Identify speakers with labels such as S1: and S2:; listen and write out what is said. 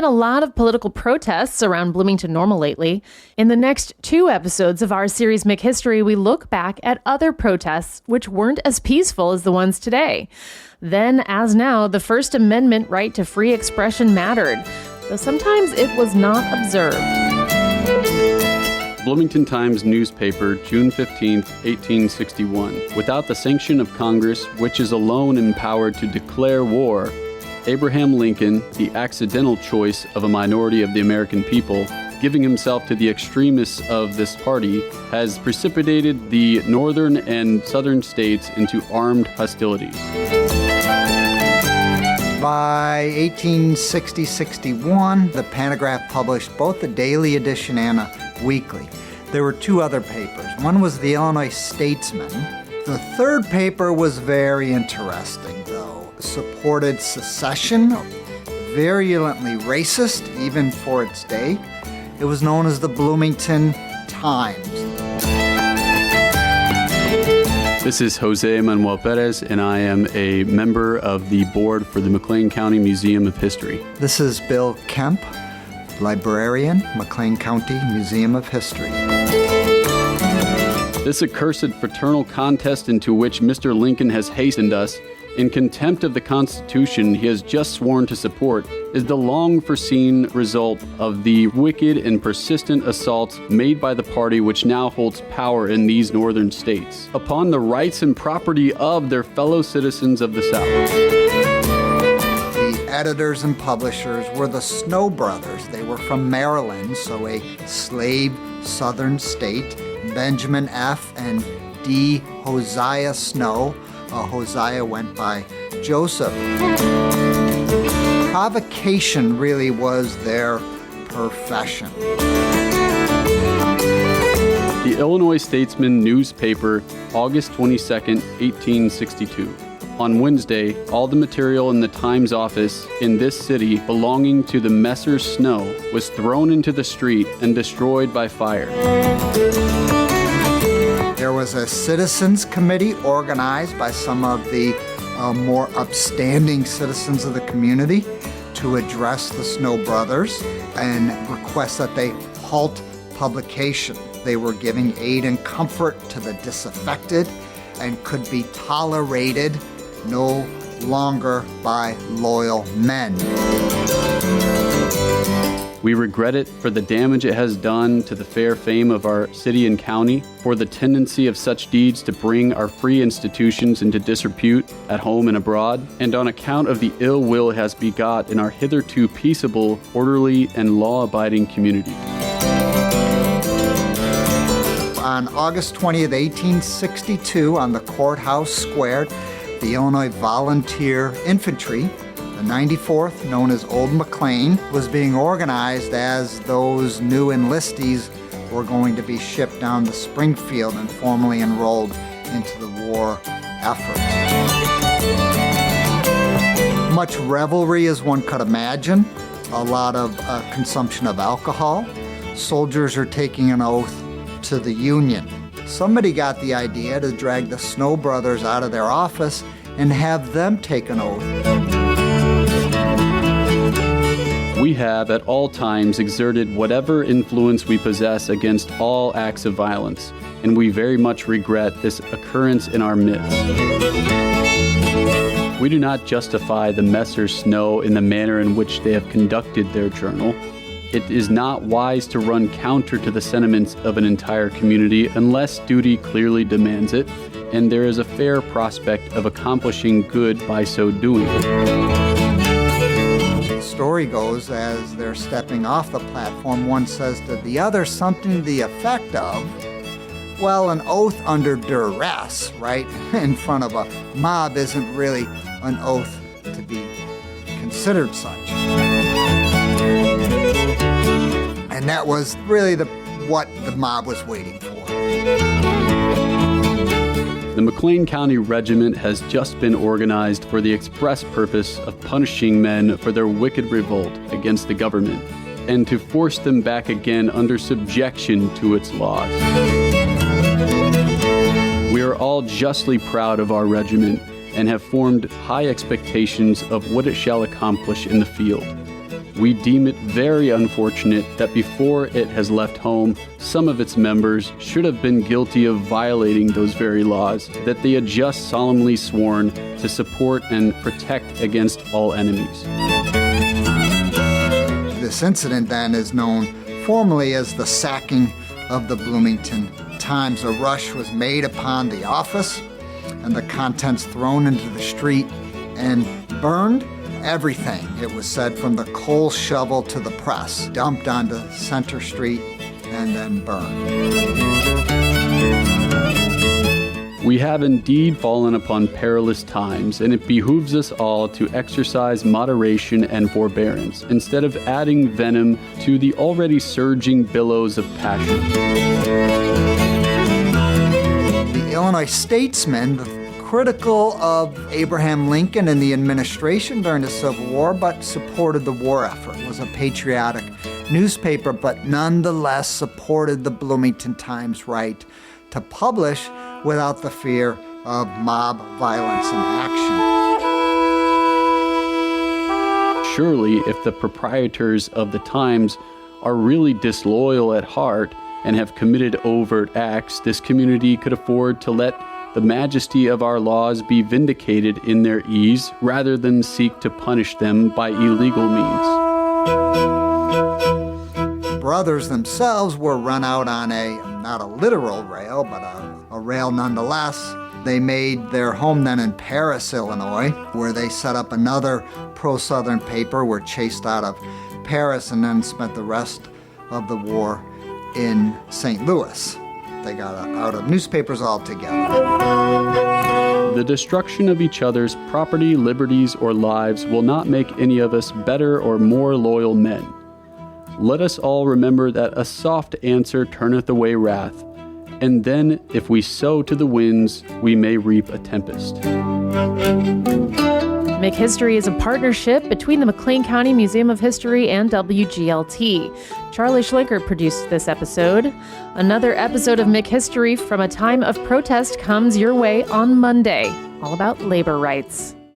S1: been a lot of political protests around Bloomington Normal lately. In the next 2 episodes of our series McHistory, we look back at other protests which weren't as peaceful as the ones today. Then, as now, the First Amendment right to free expression mattered, though sometimes it was not observed.
S2: Bloomington Times newspaper, June 15, 1861. Without the sanction of Congress, which is alone empowered to declare war, Abraham Lincoln, the accidental choice of a minority of the American people, giving himself to the extremists of this party, has precipitated the northern and southern states into armed hostilities.
S3: By 1860-61, the Pantagraph published both a daily edition and a weekly. There were 2 other papers. One was the Illinois Statesman. The third paper was very interesting, though. Supported secession, virulently racist, even for its day. It was known as the Bloomington Times.
S2: This is Jose Manuel Perez, and I am a member of the board for the McLean County Museum of History.
S3: This is Bill Kemp, librarian, McLean County Museum of History.
S2: This accursed fraternal contest into which Mr. Lincoln has hastened us, in contempt of the Constitution he has just sworn to support, is the long-foreseen result of the wicked and persistent assaults made by the party which now holds power in these northern states upon the rights and property of their fellow citizens of the South.
S3: The editors and publishers were the Snow brothers. They were from Maryland, so a slave southern state. Benjamin F. and D. Hosea Snow. Hosea went by Joseph. Provocation really was their profession.
S2: The Illinois Statesman newspaper, August 22, 1862. On Wednesday, all the material in the Times office in this city belonging to the Messrs. Snow was thrown into the street and destroyed by fire.
S3: There was a citizens committee organized by some of the more upstanding citizens of the community to address the Snow brothers and request that they halt publication. They were giving aid and comfort to the disaffected and could be tolerated no longer by loyal men.
S2: We regret it for the damage it has done to the fair fame of our city and county, for the tendency of such deeds to bring our free institutions into disrepute at home and abroad, and on account of the ill will it has begot in our hitherto peaceable, orderly, and law-abiding community.
S3: On August 20th, 1862, on the courthouse square, the Illinois Volunteer Infantry, the 94th, known as Old McLean, was being organized as those new enlistees were going to be shipped down to Springfield and formally enrolled into the war effort. Much revelry as one could imagine, a lot of consumption of alcohol. Soldiers are taking an oath to the Union. Somebody got the idea to drag the Snow brothers out of their office and have them take an oath.
S2: We have at all times exerted whatever influence we possess against all acts of violence, and we very much regret this occurrence in our midst. We do not justify the Messrs. Snow in the manner in which they have conducted their journal. It is not wise to run counter to the sentiments of an entire community unless duty clearly demands it, and there is a fair prospect of accomplishing good by so doing.
S3: The story goes, as they're stepping off the platform, one says to the other something to the effect of, well, an oath under duress, right, in front of a mob isn't really an oath to be considered such. And that was really what the mob was waiting for.
S2: The McLean County Regiment has just been organized for the express purpose of punishing men for their wicked revolt against the government and to force them back again under subjection to its laws. We are all justly proud of our regiment and have formed high expectations of what it shall accomplish in the field. We deem it very unfortunate that before it has left home, some of its members should have been guilty of violating those very laws that they had just solemnly sworn to support and protect against all enemies.
S3: This incident then is known formally as the sacking of the Bloomington Times. A rush was made upon the office and the contents thrown into the street and burned. Everything, it was said, from the coal shovel to the press, dumped onto Center Street and then burned.
S2: We have indeed fallen upon perilous times, and it behooves us all to exercise moderation and forbearance, instead of adding venom to the already surging billows of passion.
S3: The Illinois Statesman, critical of Abraham Lincoln and the administration during the Civil War, but supported the war effort, was a patriotic newspaper, but nonetheless supported the Bloomington Times' right to publish without the fear of mob violence and action.
S2: Surely, if the proprietors of the Times are really disloyal at heart and have committed overt acts, this community could afford to let the majesty of our laws be vindicated in their ease, rather than seek to punish them by illegal means.
S3: Brothers themselves were run out on not a literal rail, but a rail nonetheless. They made their home then in Paris, Illinois, where they set up another pro-Southern paper, were chased out of Paris, and then spent the rest of the war in St. Louis. They got out of newspapers altogether.
S2: The destruction of each other's property, liberties, or lives will not make any of us better or more loyal men. Let us all remember that a soft answer turneth away wrath, and then if we sow to the winds, we may reap a tempest.
S1: McHistory is a partnership between the McLean County Museum of History and WGLT. Charlie Schlinker produced this episode. Another episode of McHistory from a time of protest comes your way on Monday, all about labor rights.